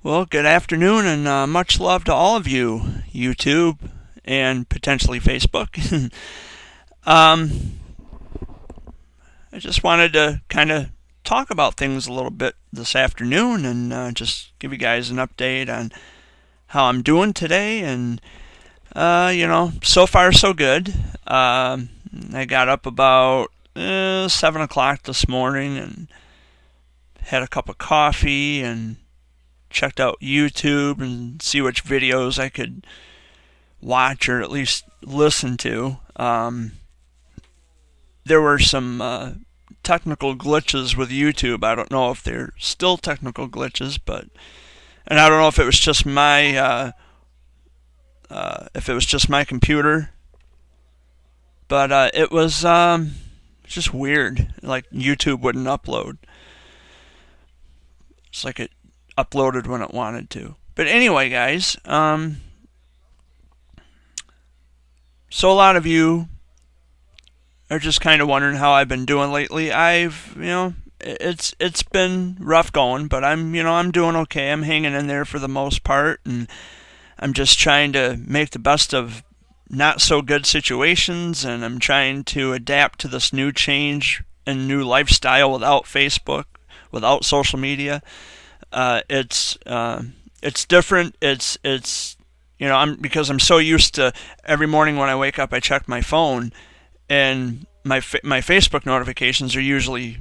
Well, good afternoon and much love to all of you, YouTube and potentially Facebook. um, I just wanted to kind of talk about things a little bit this afternoon and just give you guys an update on how I'm doing today. And, so far so good. I got up about 7 o'clock this morning and had a cup of coffee and checked out YouTube and see which videos I could watch or at least listen to. There were some technical glitches with YouTube. I don't know if they're still technical glitches, and I don't know if it was just my computer, but it was just weird. Like YouTube wouldn't upload. It's like it uploaded when it wanted to. But anyway, guys, so a lot of you are just kind of wondering how I've been doing lately. It's been rough going, but I'm doing okay. I'm hanging in there for the most part, and I'm just trying to make the best of not so good situations, and I'm trying to adapt to this new change and new lifestyle without Facebook, without social media. It's different. Because I'm so used to every morning when I wake up I check my phone, and my Facebook notifications are usually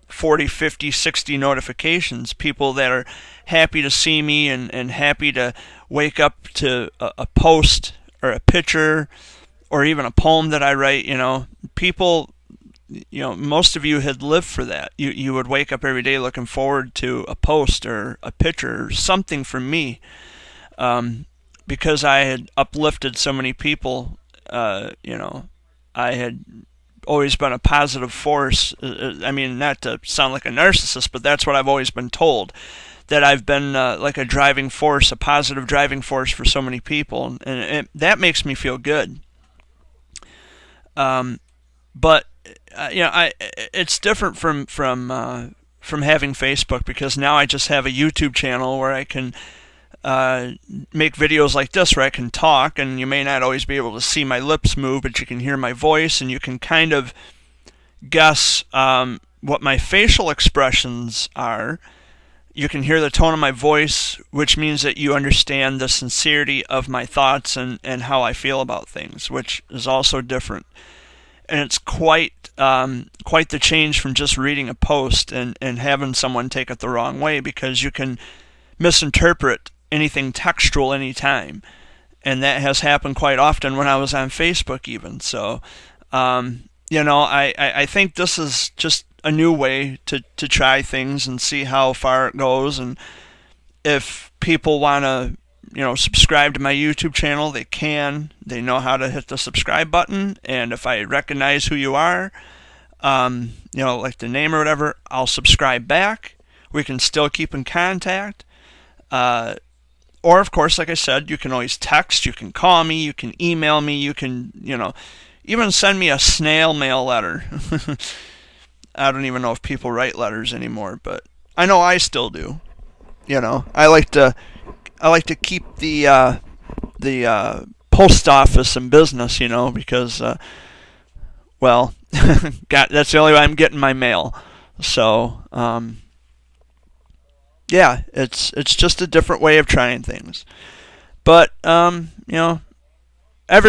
40, 50, 60 notifications. People that are happy to see me and happy to wake up to a post or a picture or even a poem that I write. People. Most of you had lived for that. You would wake up every day looking forward to a post or a picture or something from me, because I had uplifted so many people. I had always been a positive force. I mean, not to sound like a narcissist, but that's what I've always been told. That I've been like a driving force, a positive driving force for so many people, and that makes me feel good. But it's different from having Facebook, because now I just have a YouTube channel where I can make videos like this, where I can talk, and you may not always be able to see my lips move, but you can hear my voice, and you can kind of guess what my facial expressions are. You can hear the tone of my voice, which means that you understand the sincerity of my thoughts and how I feel about things, which is also different. And it's quite the change from just reading a post and having someone take it the wrong way, because you can misinterpret anything textual anytime. And that has happened quite often when I was on Facebook even. So, I think this is just a new way to try things and see how far it goes. And if people want to subscribe to my YouTube channel, they can. They know how to hit the subscribe button, and if I recognize who you are, like the name or whatever, I'll subscribe back. We can still keep in contact. Or, of course, like I said, you can always text, you can call me, you can email me, you can, even send me a snail mail letter. I don't even know if people write letters anymore, but I know I still do. I like to keep the post office in business, because, that's the only way I'm getting my mail. So, it's just a different way of trying things. But, ever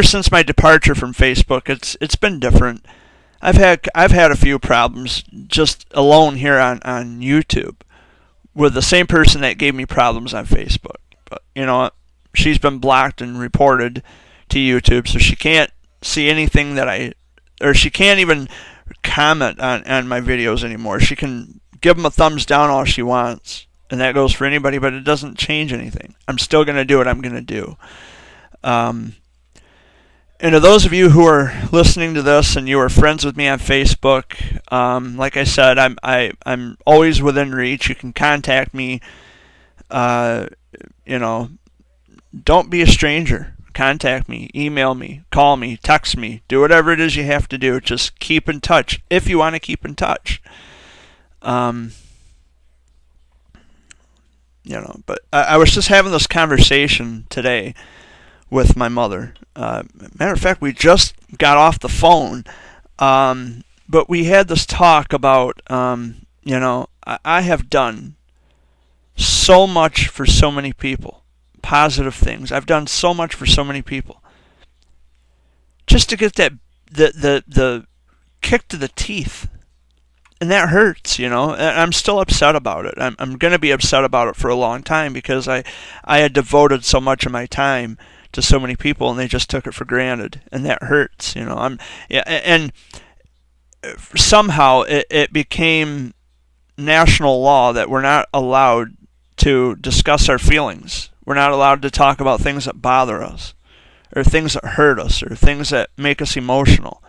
since my departure from Facebook, it's been different. I've had a few problems just alone here on YouTube with the same person that gave me problems on Facebook. But she's been blocked and reported to YouTube, so she can't see anything or she can't even comment on my videos anymore. She can give them a thumbs down all she wants, and that goes for anybody, but it doesn't change anything. I'm still going to do what I'm going to do. And to those of you who are listening to this and you are friends with me on Facebook, like I said, I'm always within reach. You can contact me. Don't be a stranger. Contact me, email me, call me, text me, do whatever it is you have to do. Just keep in touch if you want to keep in touch. But I was just having this conversation today with my mother. Matter of fact, we just got off the phone, but we had this talk about, I have done so much for so many people, positive things. I've done so much for so many people. Just to get that the kick to the teeth. And that hurts, and I'm still upset about it. I'm going to be upset about it for a long time because I had devoted so much of my time to so many people and they just took it for granted, and that hurts, and somehow it became national law that we're not allowed to discuss our feelings. We're not allowed to talk about things that bother us or things that hurt us or things that make us emotional.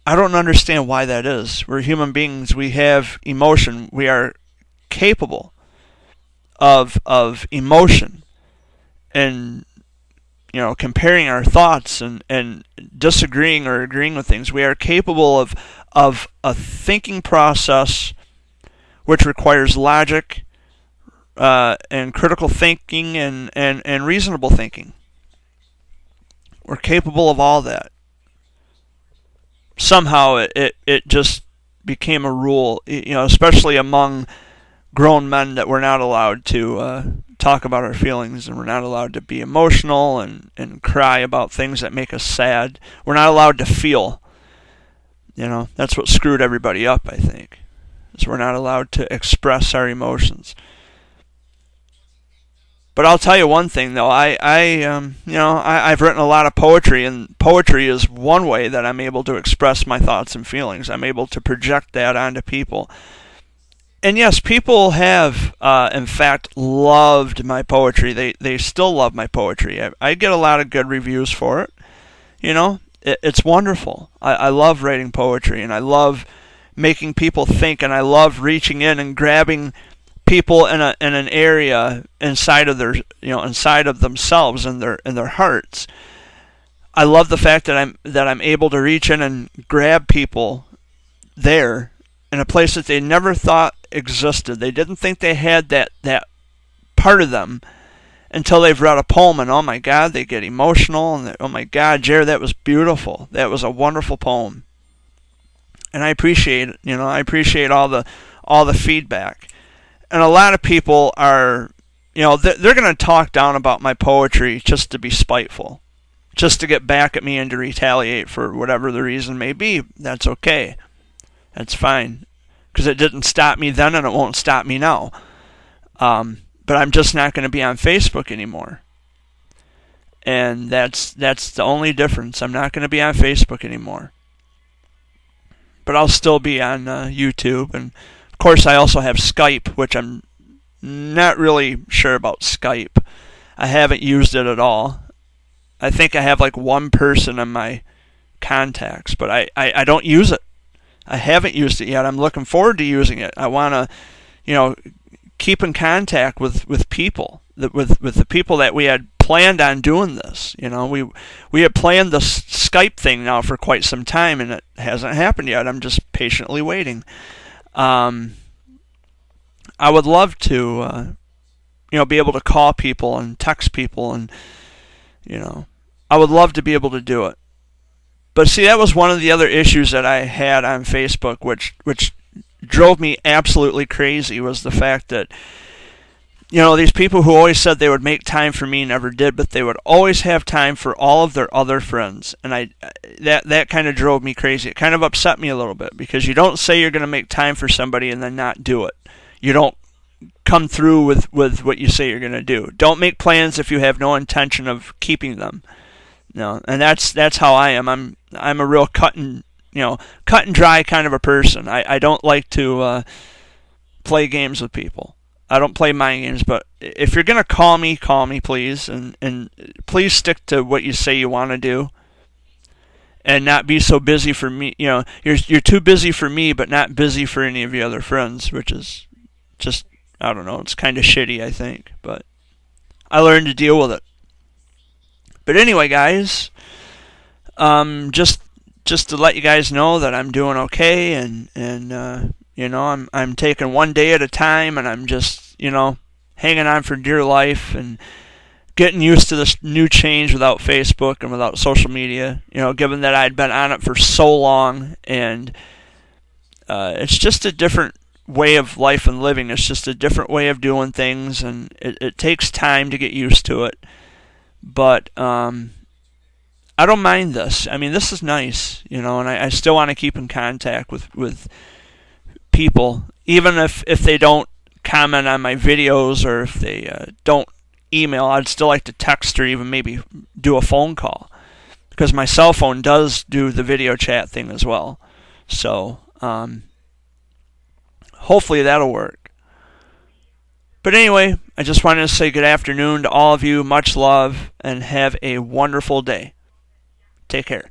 I don't understand why that is. We're human beings. We have emotion. We are capable of emotion, and comparing our thoughts and disagreeing or agreeing with things. We are capable of a thinking process which requires logic and critical thinking and reasonable thinking. We're capable of all that. Somehow it just became a rule, especially among grown men, that we're not allowed to talk about our feelings, and we're not allowed to be emotional and cry about things that make us sad. We're not allowed to feel. That's what screwed everybody up, I think. Is we're not allowed to express our emotions. But I'll tell you one thing, though. I've written a lot of poetry, and poetry is one way that I'm able to express my thoughts and feelings. I'm able to project that onto people. And yes, people have, in fact, loved my poetry. They still love my poetry. I get a lot of good reviews for it. It's wonderful. I love writing poetry, and I love making people think, and I love reaching in and grabbing people in an area inside of inside of themselves and their hearts. I love the fact that I'm able to reach in and grab people there in a place that they never thought existed. They didn't think they had that part of them until they've read a poem, and oh my God, they get emotional, and oh my God, Jared, that was beautiful. That was a wonderful poem. And I appreciate it. I appreciate all the feedback. And a lot of people are, they're going to talk down about my poetry just to be spiteful, just to get back at me and to retaliate for whatever the reason may be. That's okay. That's fine. Because it didn't stop me then, and it won't stop me now. But I'm just not going to be on Facebook anymore. And that's the only difference. I'm not going to be on Facebook anymore. But I'll still be on YouTube, and of course, I also have Skype, which I'm not really sure about Skype. I haven't used it at all. I think I have like one person in my contacts, but I don't use it. I haven't used it yet. I'm looking forward to using it. I want to, keep in contact with people, with the people that we had planned on doing this. We had planned this Skype thing now for quite some time, and it hasn't happened yet. I'm just patiently waiting. I would love to, be able to call people and text people, and, I would love to be able to do it. But see, that was one of the other issues that I had on Facebook, which drove me absolutely crazy, was the fact that, these people who always said they would make time for me never did, but they would always have time for all of their other friends. And that kind of drove me crazy. It kind of upset me a little bit, because you don't say you're going to make time for somebody and then not do it. You don't come through with what you say you're going to do. Don't make plans if you have no intention of keeping them. And that's how I am. I'm a real cut and dry kind of a person. I don't like to play games with people. I don't play mind games, but if you're going to call me, please, and please stick to what you say you want to do, and not be so busy for me. You're too busy for me, but not busy for any of your other friends, which is just, I don't know, it's kind of shitty, I think, but I learned to deal with it. But anyway, guys, just to let you guys know that I'm doing okay, and I'm taking one day at a time, and I'm just hanging on for dear life and getting used to this new change without Facebook and without social media, given that I'd been on it for so long. And it's just a different way of life and living. It's just a different way of doing things, and it takes time to get used to it. But I don't mind this. I mean, this is nice, and I still want to keep in contact with people, even if they don't comment on my videos, or if they don't email. I'd still like to text or even maybe do a phone call, because my cell phone does do the video chat thing as well. So hopefully that'll work. But anyway, I just wanted to say good afternoon to all of you. Much love, and have a wonderful day. Take care.